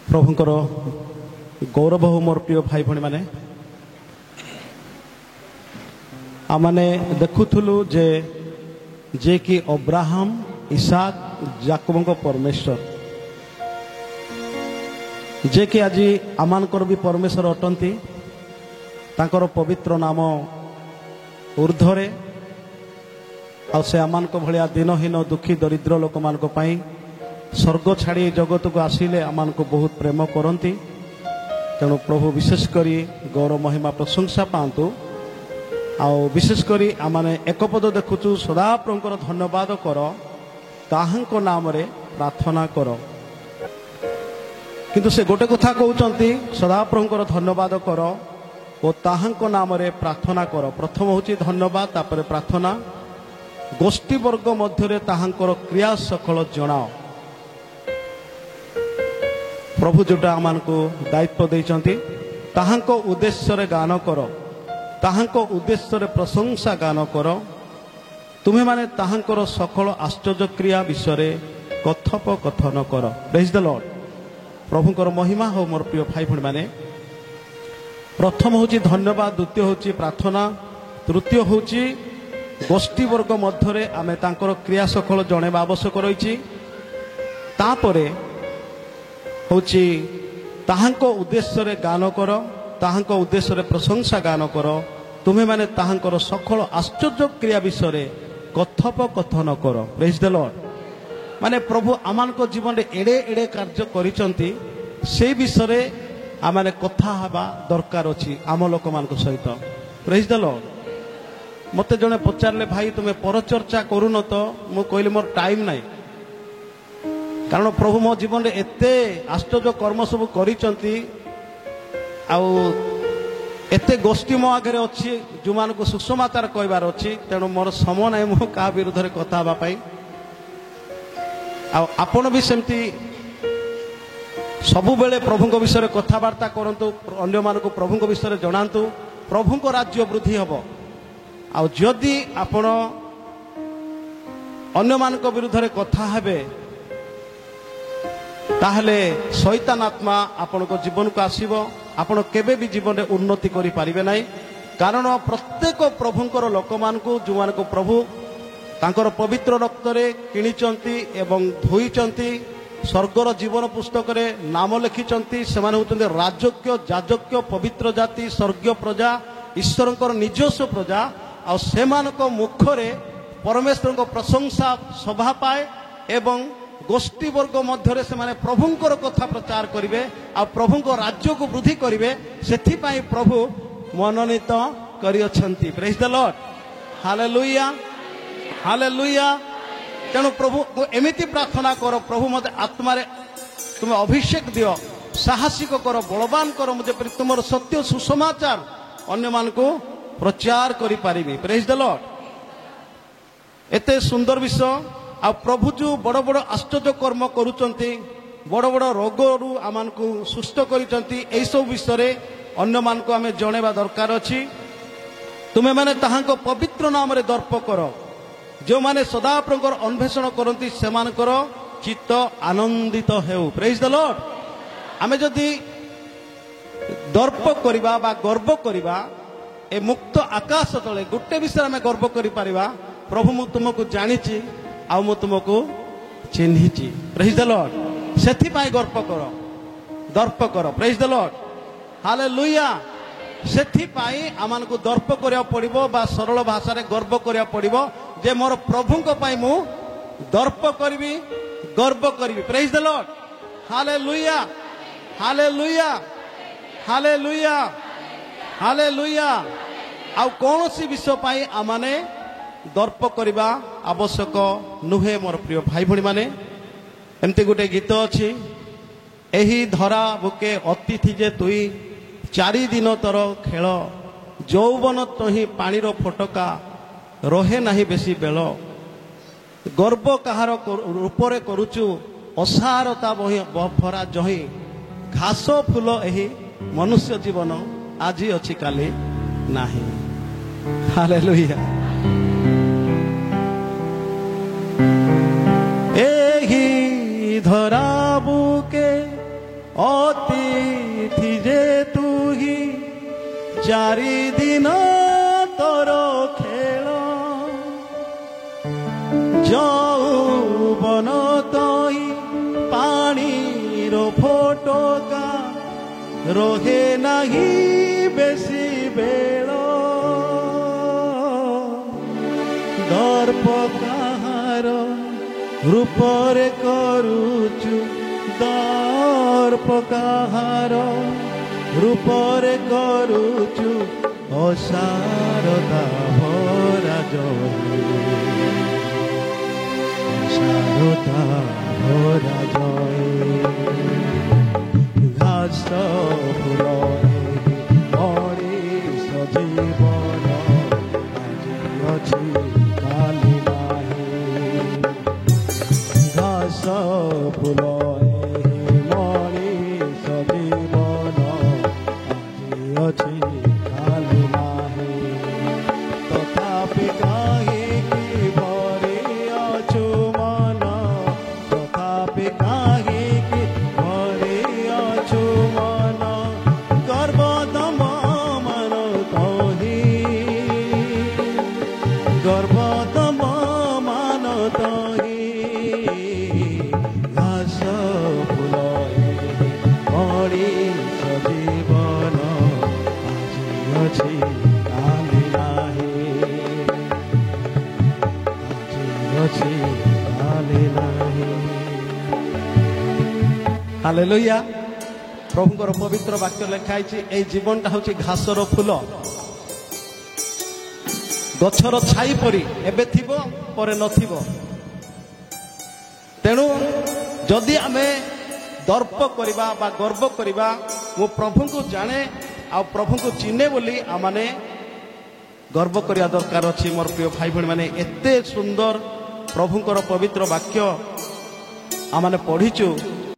प्रभुंकर गौरव हो मोर प्रिय भाई भाई माने आमने देखुलु जे कि अब्राहम इसाक याकूब परमेश्वर जे कि आज आमानकर भी परमेश्वर अटंती तांकर पवित्र नाम ऊर्ध्वरे आ से आमान भलिया दिनहीन दुखी दरिद्र लोक मान स्वर्ग छाड़ी जगत को आसिले आमान को बहुत प्रेम करती तेणु प्रभु विशेषकर गौरव महिमा प्रशंसा पातु आ विशेषकर आम एक पद देखुचु सदाप्रभुंकर धन्यवाद कर ताहांको नाम रे प्रार्थना कर किंतु से गोटे कथा कहते सदाप्रभुंकर धन्यवाद कर और ताहांको नाम रे प्रार्थना कर। प्रथम हूँ धन्यवाद तापर प्रार्थना गोष्ठी वर्ग मध्य ताहांकर क्रिया सफल जनाओ प्रभु जोटा आमान को दायित्व देइचंती ताहांको उद्देश्य रे गान कर ताहांको उद्देश्य रे प्रशंसा गान कर तुम्हें माने ताहांकर सकल आश्चर्य क्रिया विषय कथोपकथन कर। Praise the Lord. प्रभुंकर महिमा हो मोर प्रिय भाई भाई माने प्रथम हूँ धन्यवाद द्वितीय हूँ प्रार्थना तृतीय हूँ गोष्ठी वर्ग मध्य आम तांकर क्रिया सफल जणेबा आवश्यक रही तापरे हूँ ताहांको उद्देश्य रे गान कर ताहांको उद्देश्य रे प्रशंसा गान कर तुम्हें माने ताहांकर सकल आश्चर्य क्रिया विषय कथोपकथन कर। Praise the Lord. माने प्रभु आमान को जीवन रे एड़े एड़े कार्य करिसंती से विषय आमाने कथा हवा दरकार अछि आम लोक मान सहित। Praise the Lord. मते जने पचारले भाई तुम्हें परचर्चा करून तो मु कहली मोर टाइम नाही कारण प्रभु मो जीवन रे एते आश्चर्य कर्म सब करिसंती आउ एते गोष्ठी मो आगे अच्छी जो मान को सुषमाचार कहबार अच्छी तेणु मोर समय ना मु क्या विरुद्ध में कथा हाँपाई आपण भी सेमती सबु बेले प्रभु विषय कथबार्ता करंतु अन्य मान को प्रभु विषय जनातु प्रभु को राज्य वृद्धि हम आदि आपण अन्य मान विरुद्ध में कथा हेबे ताहले शैतान आत्मा आपण को जीवन को आसीबो आपण केबे भी जीवन में उन्नति करि पारिबे नाही कारण प्रत्येक प्रभुंकर लोक मान को जो मान को प्रभु तांकर पवित्र रक्त रे किनिचंती एवं धोईचंती स्वर्गर जीवन पुस्तक रे नाम लिखिचंती सेमाने होचंती राजक्य जाजक्य पवित्र जाति स्वर्गीय प्रजा ईश्वरंकर निजस्व प्रजा आ सेमानक मुखरे परमेश्वर को प्रशंसा सभा पाए एवं गोष्ठी वर्ग मध्य से माने प्रभुंकर कथा प्रचार करिवे आ प्रभुंको राज्य को वृद्धि करिवे सेथि पई प्रभु मनोनीत करियछंती। Praise the lord. Hallelujah hallelujah. तेणु प्रभु एमिति प्रार्थना कर प्रभु मते आत्मा रे तुम्हें अभिषेक दियो साहसिक कर बलवान कर मुझे तुमर सत्य सुसमाचार अन्य मान को प्रचार करि पारिबी। Praise the Lord. एते सुंदर विषय आ प्रभु जो बड़ बड़ आश्चर्य कर्म करुचंती बड़ बड़ रोग रु आमान को सुस्थ करिचंती एई सब विषय अन्य मान को आमे जणेबा दरकार अछि। तुमे माने ताहांको पवित्र नाम रे दर्प कर जो माने सदा प्रभुंकर अन्वेषण करंती सेमानकर चित्त आनंदित हेउ। Praise the Lord. आमे जदि दर्प करिबा बा गर्व करिबा ए मुक्त आकाश तले गोटे विषय आमे गर्व करि परिबा प्रभु मु तुमको जानिछि आ मु तुमको चिन्हिछि। Praise the Lord. सेथि पाई गर्व कर दर्प कर। Praise the lord. हालेलुया। सेथि पाई आमान को दर्प करिया पड़िबो बा सरल भाषा रे गर्व करिया पड़िबो जे मोर प्रभु को पाई मु दर्प करबी गर्व करबी। Praise the lord. Hallelujah hallelujah hallelujah hallelujah. आ कोनोसी विषय पाई आमाने दर्प करबा आवश्यक नुहे मोर प्रिय भाई भणी माने। एमती गोटे गीत अछि एही धरा बुके अतिथि जे तुई चारि दिन तर खेल यौवन तही पानीर फटका रहे नाही बेसी बेल गर्व कहार रूपरे करुचु असारता भरा जही घास फूल एही मनुष्य जीवन आज अछि काली नाही। हालेलुया। एही धरा बुके ଅତିଥି ଯେ ତୁହି ଚାରିଦିନ ତୋର ଖେଳ ଯୌବନ ତୋଇ ପାଣିର ଫୋଟକା ରହେ ନାହିଁ ବେଶୀ ବେଳ ଦର୍ପ କାହାର ରୂପରେ କରୁଛୁ ଦର୍ପ କାହାର ରୂପରେ କରୁଛୁ ଅସାରତା ଭରା ଜୟ ଅସାରତା ଭରା ଜୟ ଘାସ ଫୁଲ ମଣିଷ ଜୀବନ ଆଜି ଅଛି କାଲି ନାହିଁ ଘାସ ଫୁଲ ମଣିଷ ଜୀବନ ଆଜି ଅଛି କାଲି ନାହିଁ ତଥାପି କାହିଁକି ଭରି ଅଛୁ ମନ ତଥାପି କାହିଁକି ଭରି ଅଛୁ ମନ ଗର୍ବ ତମ ମନ ତହି ଗର୍ବ ତମ ମାନ ତହି ଘାସ ଫୁଲ ମଣିଷ ଜୀବନ ଆଜି ଅଛି କାଲି ନାହିଁ ଆଜି ଅଛି କାଲି ନାହିଁ। ହାଲେଲୁୟା। ପ୍ରଭୁଙ୍କର ପବିତ୍ର ବାକ୍ୟ ଲେଖା ହେଇଛି ଏଇ ଜୀବନଟା ହଉଛି ଘାସର ଫୁଲ ଗଛର ଛାଇ ପରି ଏବେ ଥିବ ପରେ ନଥିବ। ତେଣୁ ଯଦି ଆମେ ଦର୍ପ କରିବା ବା ଗର୍ବ କରିବା ମୁଁ ପ୍ରଭୁଙ୍କୁ ଜାଣେ ଆଉ ପ୍ରଭୁଙ୍କୁ ଚିହ୍ନେ ବୋଲି ଆମମାନେ ଗର୍ବ କରିବା ଦରକାର ଅଛି। ମୋର ପ୍ରିୟ ଭାଇ ଭଉଣୀ ମାନେ ଏତେ ସୁନ୍ଦର ପ୍ରଭୁଙ୍କର ପବିତ୍ର ବାକ୍ୟ ଆମମାନେ ପଢ଼ିଛୁ